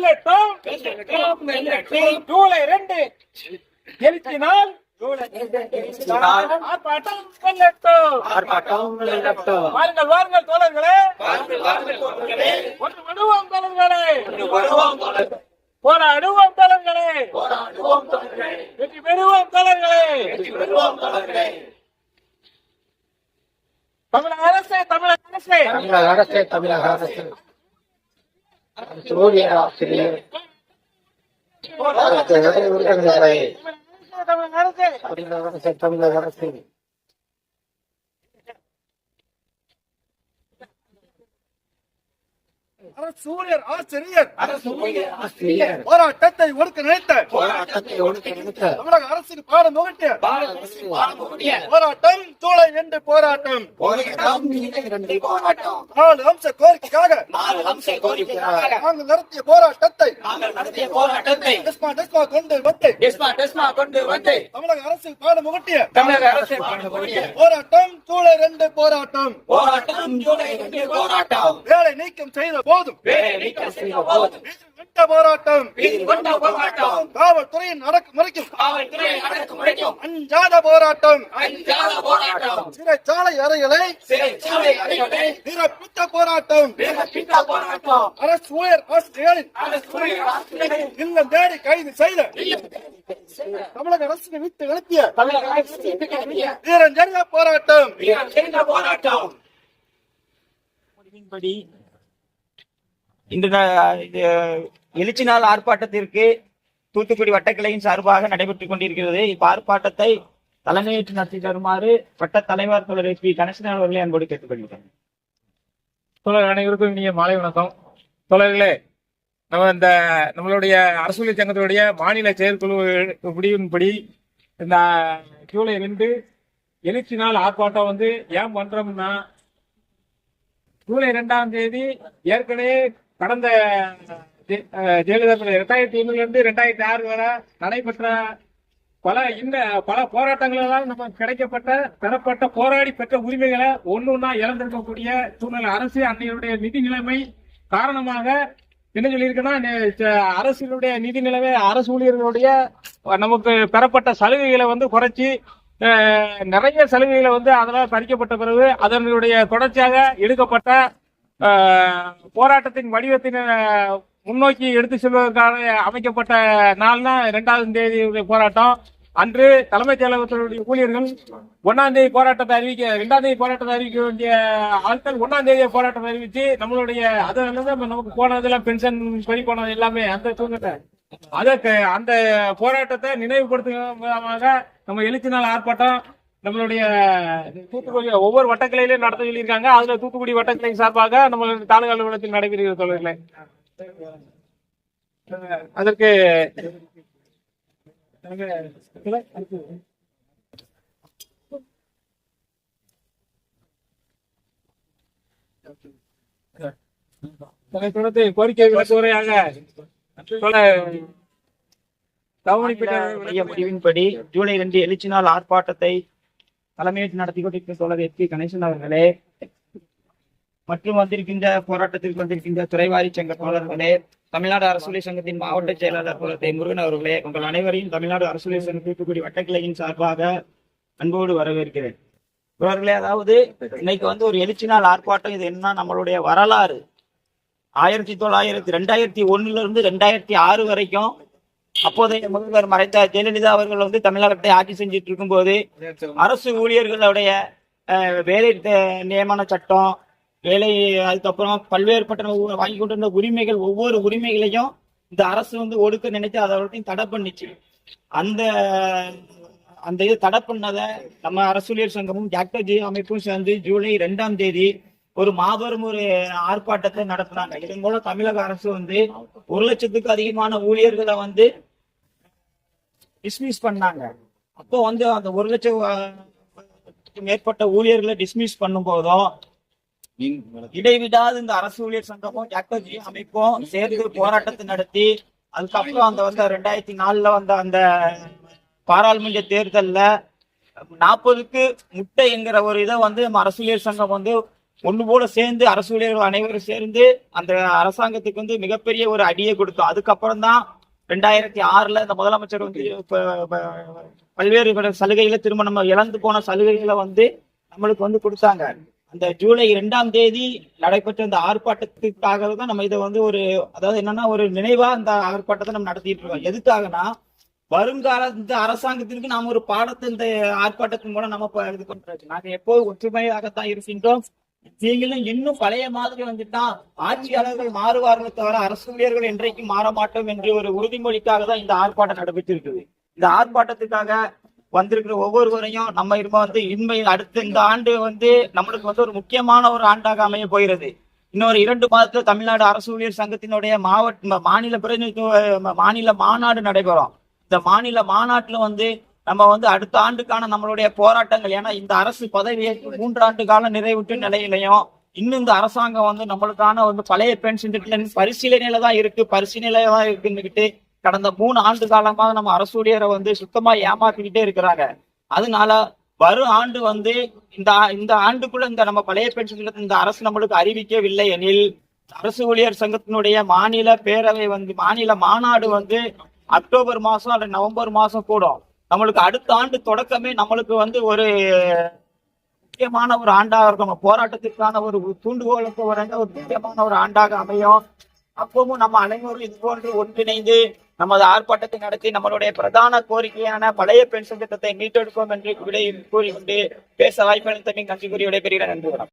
வெல்லட்டும் ஜூலை 2 எழுச்சி நாள் ஆர்ப்பாட்டம் வெல்லட்டும். வாருங்கள் வாருங்கள் தோழர்களே, ஒன்று விடுவோம் தோழர்களே, போராடுவோம் தோழர்களே, வெற்றி பெறுவோம் தோழர்களே. தமிழக அரசு சூரிய ஆசிரியர் தமிழக அரசு அரசூழியர் ஆசிரியர் போராட்டத்தை ஒடுக்க நினைத்த தமிழக அரசுக்கு பாடம் புகட்டிய போராட்டம் ஜூலை 2 போராட்டம். 4 அம்ச கோரிக்கைக்காக நாங்கள் நடத்திய போராட்டத்தை கொண்டு வந்து தமிழக அரசுக்கு பாடம் புகட்டிய போராட்டம் ஜூலை 2 போராட்டம். வேலை நீக்கம் செய்த போதும் போராட்டம், காவல்துறையின் அடக்குமுறைக்கும் அஞ்சாத போராட்டம், சிறைச்சாலை அறைகளை நிரப்பித்த போராட்டம், அரசு ஊழியர் ஆசிரியர்களின் இல்லம் தேடி கைது செய்த தமிழக அரசுக்கு விட்டு எழுப்பிய வீரஞ்செறிய போராட்டம். இந்த எழுச்சி நாள் ஆர்ப்பாட்டத்திற்கு தூத்துக்குடி வட்டக்கிளையின் சார்பாக நடைபெற்றுக் கொண்டிருக்கிறது. இப்ப ஆர்ப்பாட்டத்தை தலைமையேற்று நடத்தி தருமாறு வட்ட தலைவர் தோழர் பி கணேசன் அவர்களை அன்போடு கேட்டுக்கொள்கிறேன். தோழர் அனைவருக்கும் இனிய மாலை வணக்கம். தோழர்களே, நம்மளுடைய அரசு சங்கத்தினுடைய மாநில செயற்குழு முடிவின்படி இந்த ஜூலை 2 எழுச்சி நாள் ஆர்ப்பாட்டம் ஏன் பண்றோம்னா, ஜூலை 2ஆம் தேதி ஏற்கனவே கடந்த ஜெயலலிதா 2003 இருந்து 2006 வரை நடைபெற்ற பல போராட்டங்களால் நமக்கு பெறப்பட்ட போராடி பெற்ற உரிமைகளை ஒன்னா இழந்திருக்கக்கூடிய சூழ்நிலை. அரசு அன்னையுடைய நிதி நிலைமை காரணமாக என்ன சொல்லியிருக்குன்னா, அரசுடைய நிதி நிலைமை அரசு ஊழியர்களுடைய நமக்கு பெறப்பட்ட சலுகைகளை குறைச்சி நிறைய சலுகைகளை அதனால் பறிக்கப்பட்ட பிறகு அதனுடைய தொடர்ச்சியாக எடுக்கப்பட்ட போராட்டத்தின் வடிவத்தின் முன்னோக்கி எடுத்து செல்வதற்காக அமைக்கப்பட்ட நாள் தான் 2ஆம் தேதி போராட்டம். அன்று தலைமைச் செயலகத்தினுடைய ஊழியர்கள் 1ஆம் தேதி போராட்டத்தை அறிவிக்க 2ஆம் தேதி போராட்டத்தை அறிவிக்க வேண்டிய ஆட்கள் 1ஆம் தேதியை போராட்டத்தை அறிவிச்சு நம்மளுடைய அதனால நமக்கு போனதெல்லாம் பென்ஷன் பறி போனது எல்லாமே அந்த சூழ்நிலை. அதற்கு அந்த போராட்டத்தை நினைவுபடுத்தும் விதமாக நம்ம எழுச்சி நாள் ஆர்ப்பாட்டம் நம்மளுடைய தூத்துக்குடி ஒவ்வொரு வட்டக்கிளையிலும் நடத்த சொல்லியிருக்காங்க. அதுல தூத்துக்குடி வட்டக்கிளை சார்பாக நம்ம தாலுகா அலுவலகத்தில் நடைபெறுகிற தோழர்களே, அதற்கு கோரிக்கை விளக்குறையாக முடிவின்படி ஜூலை 2 எழுச்சி நாள் ஆர்ப்பாட்டத்தை தலைமையேற்று நடத்தி கொண்டிருக்கிற தோழர் எஸ் பி கணேசன் அவர்களே மற்றும் போராட்டத்திற்கு வந்திருக்கின்ற துறைவாரி சங்க தோழர்களே, தமிழ்நாடு அரசு சங்கத்தின் மாவட்ட செயலாளர் தோழர் முருகன் அவர்களே, உங்கள் அனைவரையும் தமிழ்நாடு அரசு சங்க தூத்துக்குடி வட்டக்கிளையின் சார்பாக அன்போடு வரவேற்கிறேன். தோழர்களே, அதாவது இன்னைக்கு ஒரு எழுச்சி நாள் ஆர்ப்பாட்டம். இது என்ன, நம்மளுடைய வரலாறு 2001 இருந்து 2006 வரைக்கும் அப்போதைய முதல்வர் மறைந்த ஜெயலலிதா அவர்கள் தமிழகத்தை ஆட்சி செஞ்சிட்டு இருக்கும் போது அரசு ஊழியர்களுடைய வேலை நியமன சட்டம், வேலை, அதுக்கப்புறம் பல்வேறுபட்ட வாங்கி கொண்டிருந்த உரிமைகள், ஒவ்வொரு உரிமைகளையும் இந்த அரசு ஒடுக்க நினைத்து அதை தடை பண்ணிச்சு. அந்த இது தடை பண்ணதை நம்ம அரசு ஊழியர் சங்கமும் டாக்டர் ஜி அமைப்பும் சேர்ந்து ஜூலை 2ஆம் தேதி ஒரு மாபெரும் ஆர்ப்பாட்டத்தை நடத்தினாங்க. இதன் மூலம் தமிழக அரசு 1 லட்சத்துக்கு அதிகமான ஊழியர்களை டிஸ்மிஸ் பண்ணாங்க. அப்போ அந்த 1 லட்சம் மேற்பட்ட ஊழியர்களை டிஸ்மிஸ் பண்ணும் போதும் இடைவிடாது இந்த அரசு ஊழியர் சங்கமும் டாக்டர் ஜி அமைப்பும் சேர்ந்து போராட்டத்தை நடத்தி, அதுக்கப்புறம் அந்த 2004 அந்த பாராளுமன்ற தேர்தல்ல 40க்கு முட்டை என்கிற ஒரு இதை நம்ம அரசு ஊழியர் சங்கம் ஒண்ணு போல சேர்ந்து அரசு ஊழியர்கள் அனைவரும் சேர்ந்து அந்த அரசாங்கத்துக்கு வந்து மிகப்பெரிய ஒரு அடியை கொடுத்தோம். அதுக்கப்புறம் தான் 2006 இந்த முதலமைச்சர் வந்து பல்வேறு சலுகைகளை திரும்ப நம்ம இழந்து போன சலுகைகளை வந்து நம்மளுக்கு வந்து கொடுத்தாங்க. அந்த ஜூலை 2ஆம் தேதி நடைபெற்ற இந்த ஆர்ப்பாட்டத்துக்காக தான் நம்ம இதை வந்து அதாவது என்னன்னா ஒரு நினைவா இந்த ஆர்ப்பாட்டத்தை நம்ம நடத்திட்டு இருக்கோம். எதுக்காகனா வருங்கால இந்த அரசாங்கத்திற்கு நாம ஒரு பாடத்தை இந்த ஆர்ப்பாட்டத்தின் மூலம் நம்ம இது பண்றோம். நாங்க எப்போது ஒற்றுமையாகத்தான் இருக்கின்றோம். நீங்களும் இன்னும் பழைய மாதிரி வந்துட்டான் ஆட்சியாளர்கள் மாறுவார்கள் தவிர அரசு ஊழியர்கள் என்றைக்கும் மாற மாட்டோம் என்று ஒரு உறுதிமொழிக்காக தான் இந்த ஆர்ப்பாட்டம் நடைபெற்றிருக்குது. இந்த ஆர்ப்பாட்டத்துக்காக வந்திருக்கிற ஒவ்வொருவரையும் நம்ம வந்து அடுத்த இந்த ஆண்டு வந்து நம்மளுக்கு வந்து ஒரு முக்கியமான ஒரு ஆண்டாக அமைய போகிறது. இன்னொரு 2 மாதத்துல தமிழ்நாடு அரசு ஊழியர் சங்கத்தினுடைய மாநில பிரதிநிதித்துவ மாநில மாநாடு நடைபெறும். இந்த மாநில மாநாட்டுல வந்து நம்ம வந்து அடுத்த ஆண்டுக்கான நம்மளுடைய போராட்டங்கள், ஏன்னா இந்த அரசு பதவியேற்று 3 ஆண்டு காலம் நிறைவுற்ற நிலையிலையும் இன்னும் இந்த அரசாங்கம் வந்து நம்மளுக்கான வந்து பழைய பென்ஷன் திட்டம் பரிசீலனையில தான் இருக்குன்னுக்கிட்டு கடந்த 3 ஆண்டு காலமாக நம்ம அரசு ஊழியரை வந்து சுத்தமா ஏமாத்திக்கிட்டே இருக்கிறாங்க. அதனால வரும் ஆண்டு வந்து இந்த ஆண்டுக்குள்ள இந்த நம்ம பழைய பென்ஷன் திட்டத்தை இந்த அரசு நம்மளுக்கு அறிவிக்கவில்லை எனில் அரசு ஊழியர் சங்கத்தினுடைய மாநில பேரவை வந்து மாநில மாநாடு வந்து அக்டோபர் மாசம் அல்லது நவம்பர் மாசம் கூடும். நம்மளுக்கு அடுத்த ஆண்டு தொடக்கமே நம்மளுக்கு வந்து ஒரு முக்கியமான ஒரு ஆண்டாக இருக்கும். நம்ம போராட்டத்திற்கான ஒரு தூண்டுகோலுக்கு ஒரு முக்கியமான ஒரு ஆண்டாக அமையும். அப்பவும் நம்ம அனைவரும் இது போன்று ஒன்றிணைந்து நமது ஆர்ப்பாட்டத்தை நடத்தி நம்மளுடைய பிரதான கோரிக்கையான பழைய பென்ஷன் திட்டத்தை மீட்டெடுப்போம் என்று கூறிக்கொண்டு பேச வாய்ப்பு அளித்தமைக்கு நன்றி கூறி விடைபெறுகிறேன். நன்றி.